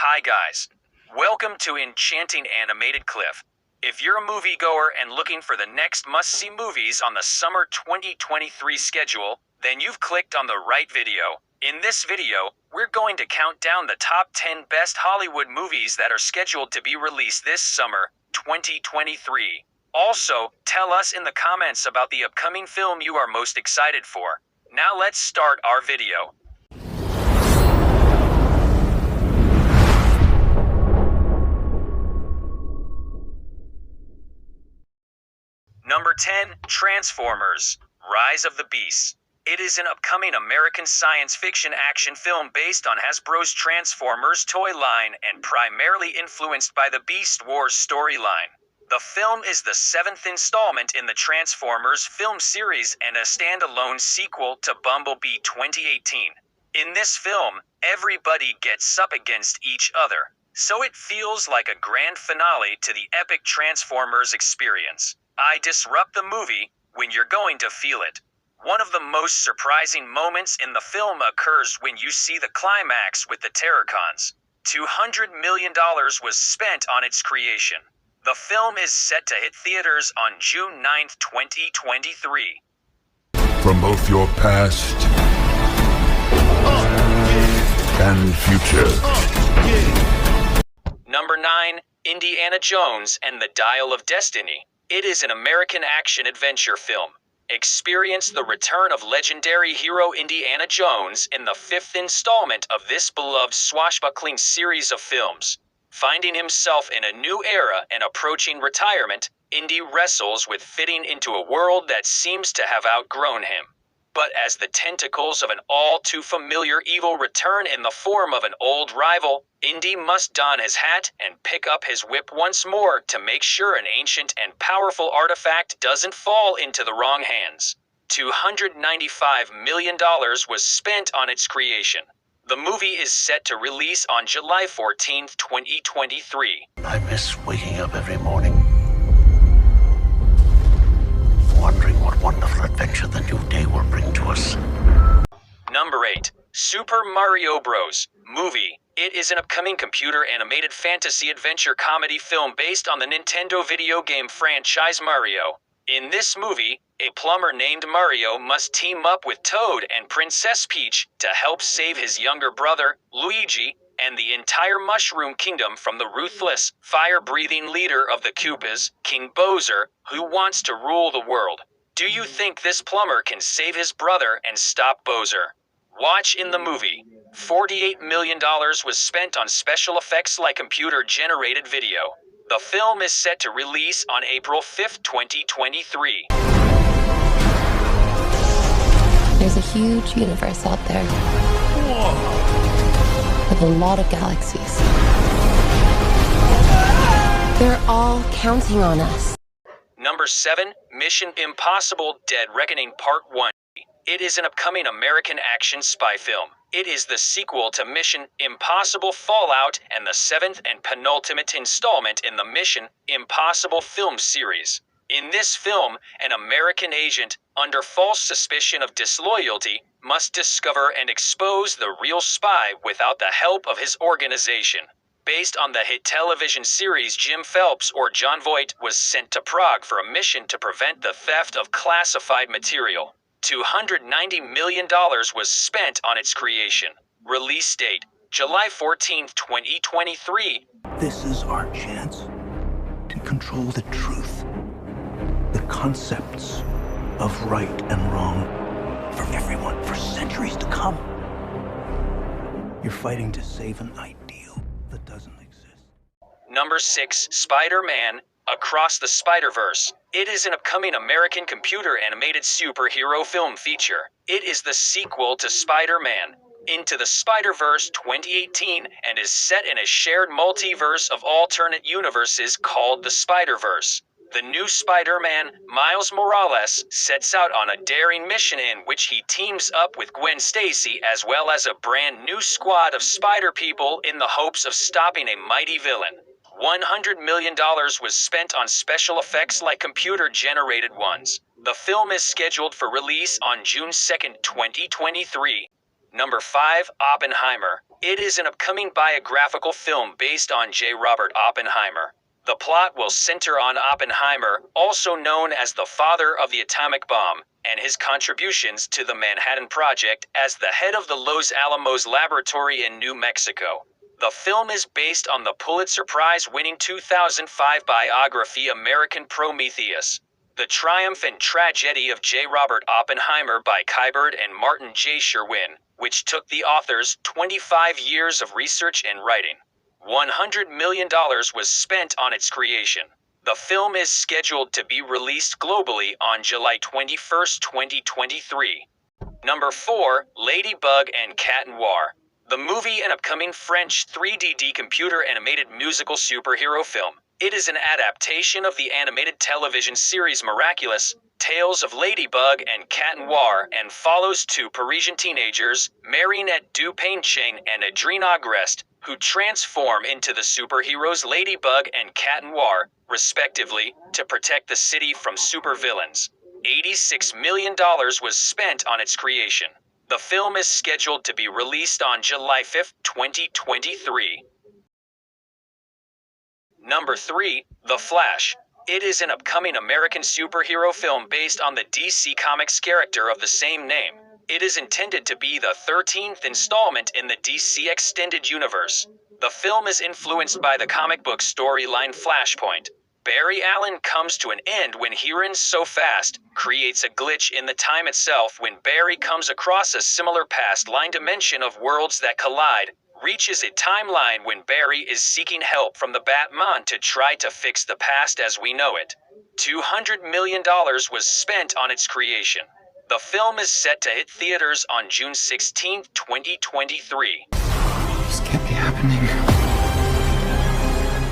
Hi guys. Welcome to Enchanting Animated Cliff. If you're a moviegoer and looking for the next must-see movies on the summer 2023 schedule, then you've clicked on the right video. In this video, we're going to count down the top 10 best Hollywood movies that are scheduled to be released this summer, 2023. Also, tell us in the comments about the upcoming film you are most excited for. Now let's start our video. Number 10, Transformers: Rise of the Beasts. It is an upcoming American science fiction action film based on Hasbro's Transformers toy line and primarily influenced by the Beast Wars storyline. The film is the 7th installment in the Transformers film series and a standalone sequel to Bumblebee 2018. In this film, everybody gets up against each other, so it feels like a grand finale to the epic Transformers experience. I disrupt the movie when you're going to feel it. One of the most surprising moments in the film occurs when you see the climax with the Terracons. $200 million was spent on its creation. The film is set to hit theaters on June 9th, 2023. From both your past and future. Number 9, Indiana Jones and the Dial of Destiny. It is an American action-adventure film. Experience the return of legendary hero Indiana Jones in the 5th installment of this beloved swashbuckling series of films. Finding himself in a new era and approaching retirement, Indy wrestles with fitting into a world that seems to have outgrown him. But as the tentacles of an all-too-familiar evil return in the form of an old rival, Indy must don his hat and pick up his whip once more to make sure an ancient and powerful artifact doesn't fall into the wrong hands. $295 million was spent on its creation. The movie is set to release on July 14, 2023. I miss waking up every morning, wondering what wonderful adventure the new day will bring to us. Number 8, Super Mario Bros. Movie. It is an upcoming computer-animated fantasy adventure comedy film based on the Nintendo video game franchise Mario. In this movie, a plumber named Mario must team up with Toad and Princess Peach to help save his younger brother, Luigi, and the entire Mushroom Kingdom from the ruthless, fire-breathing leader of the Koopas, King Bowser, who wants to rule the world. Do you think this plumber can save his brother and stop Bowser? Watch in the movie. $48 million was spent on special effects like computer-generated video. The film is set to release on April 5th, 2023. There's a huge universe out there. Whoa. With a lot of galaxies. They're all counting on us. Number 7, Mission Impossible: Dead Reckoning Part 1. It is an upcoming American action spy film. It is the sequel to Mission Impossible Fallout and the 7th and penultimate installment in the Mission Impossible film series. In this film, an American agent, under false suspicion of disloyalty, must discover and expose the real spy without the help of his organization. Based on the hit television series, Jim Phelps, or John Voight, was sent to Prague for a mission to prevent the theft of classified material. $290 million was spent on its creation. Release date, July 14, 2023. This is our chance to control the truth, the concepts of right and wrong for everyone for centuries to come. You're fighting to save an ideal that doesn't exist. Number 6, Spider-Man: Across the Spider-Verse. It is an upcoming American computer-animated superhero film feature. It is the sequel to Spider-Man: Into the Spider-Verse 2018 and is set in a shared multiverse of alternate universes called the Spider-Verse. The new Spider-Man, Miles Morales, sets out on a daring mission in which he teams up with Gwen Stacy as well as a brand new squad of spider people in the hopes of stopping a mighty villain. $100 million was spent on special effects like computer-generated ones. The film is scheduled for release on June 2nd, 2023. Number 5, Oppenheimer. It is an upcoming biographical film based on J. Robert Oppenheimer. The plot will center on Oppenheimer, also known as the father of the atomic bomb, and his contributions to the Manhattan Project as the head of the Los Alamos Laboratory in New Mexico. The film is based on the Pulitzer Prize-winning 2005 biography American Prometheus. The Triumph and Tragedy of J. Robert Oppenheimer by Kybert and Martin J. Sherwin, which took the authors 25 years of research and writing. $100 million was spent on its creation. The film is scheduled to be released globally on July 21, 2023. Number 4, Ladybug and Cat Noir. The movie, an upcoming French 3D computer animated musical superhero film. It is an adaptation of the animated television series Miraculous, Tales of Ladybug and Cat Noir, and follows two Parisian teenagers, Marinette Dupain-Cheng and Adrien Agreste, who transform into the superheroes Ladybug and Cat Noir, respectively, to protect the city from supervillains. $86 million was spent on its creation. The film is scheduled to be released on July 5, 2023. Number 3, The Flash. It is an upcoming American superhero film based on the DC Comics character of the same name. It is intended to be the 13th installment in the DC Extended Universe. The film is influenced by the comic book storyline Flashpoint. Barry Allen comes to an end when he runs so fast, creates a glitch in the time itself when Barry comes across a similar past line dimension of worlds that collide, reaches a timeline when Barry is seeking help from the Batman to try to fix the past as we know it. $200 million was spent on its creation. The film is set to hit theaters on June 16, 2023. This can't be happening.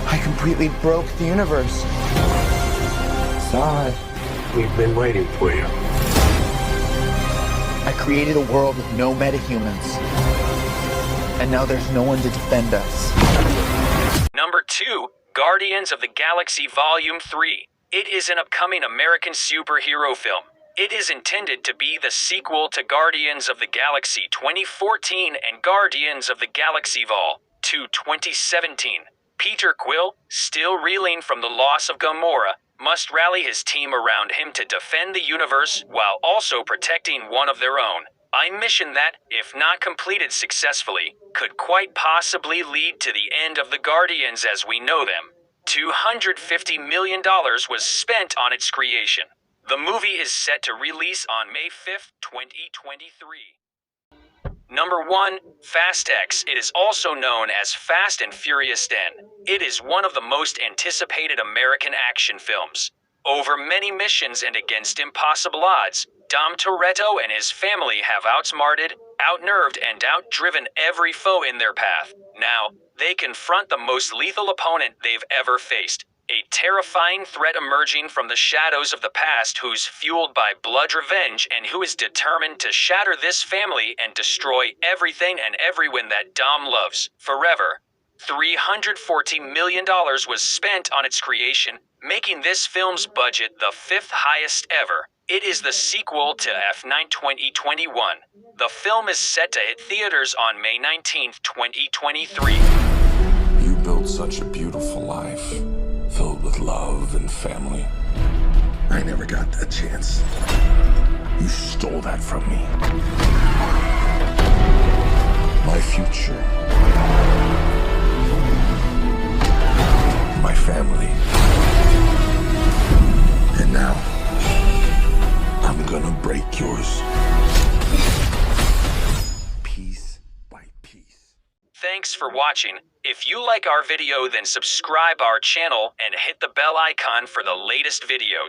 I completely broke the universe. Saw it. We've been waiting for you. I created a world with no metahumans. And now there's no one to defend us. Number 2, Guardians of the Galaxy Volume 3. It is an upcoming American superhero film. It is intended to be the sequel to Guardians of the Galaxy 2014 and Guardians of the Galaxy Vol. 2 2017. Peter Quill, still reeling from the loss of Gamora, must rally his team around him to defend the universe while also protecting one of their own. A mission that, if not completed successfully, could quite possibly lead to the end of the Guardians as we know them. $250 million was spent on its creation. The movie is set to release on May 5, 2023. Number 1, Fast X. It is also known as Fast and Furious 10. It is one of the most anticipated American action films. Over many missions and against impossible odds, Dom Toretto and his family have outsmarted, outnerved, and outdriven every foe in their path. Now, they confront the most lethal opponent they've ever faced. A terrifying threat emerging from the shadows of the past who's fueled by blood revenge and who is determined to shatter this family and destroy everything and everyone that Dom loves, forever. $340 million was spent on its creation, making this film's budget the 5th highest ever. It is the sequel to F9 2021. The film is set to hit theaters on May 19, 2023. You built such a beautiful life, filled with love and family. I never got that chance. You stole that from me. My future. My family. And now, I'm gonna break yours. Piece by piece. Thanks for watching. If you like our video, then subscribe our channel and hit the bell icon for the latest videos.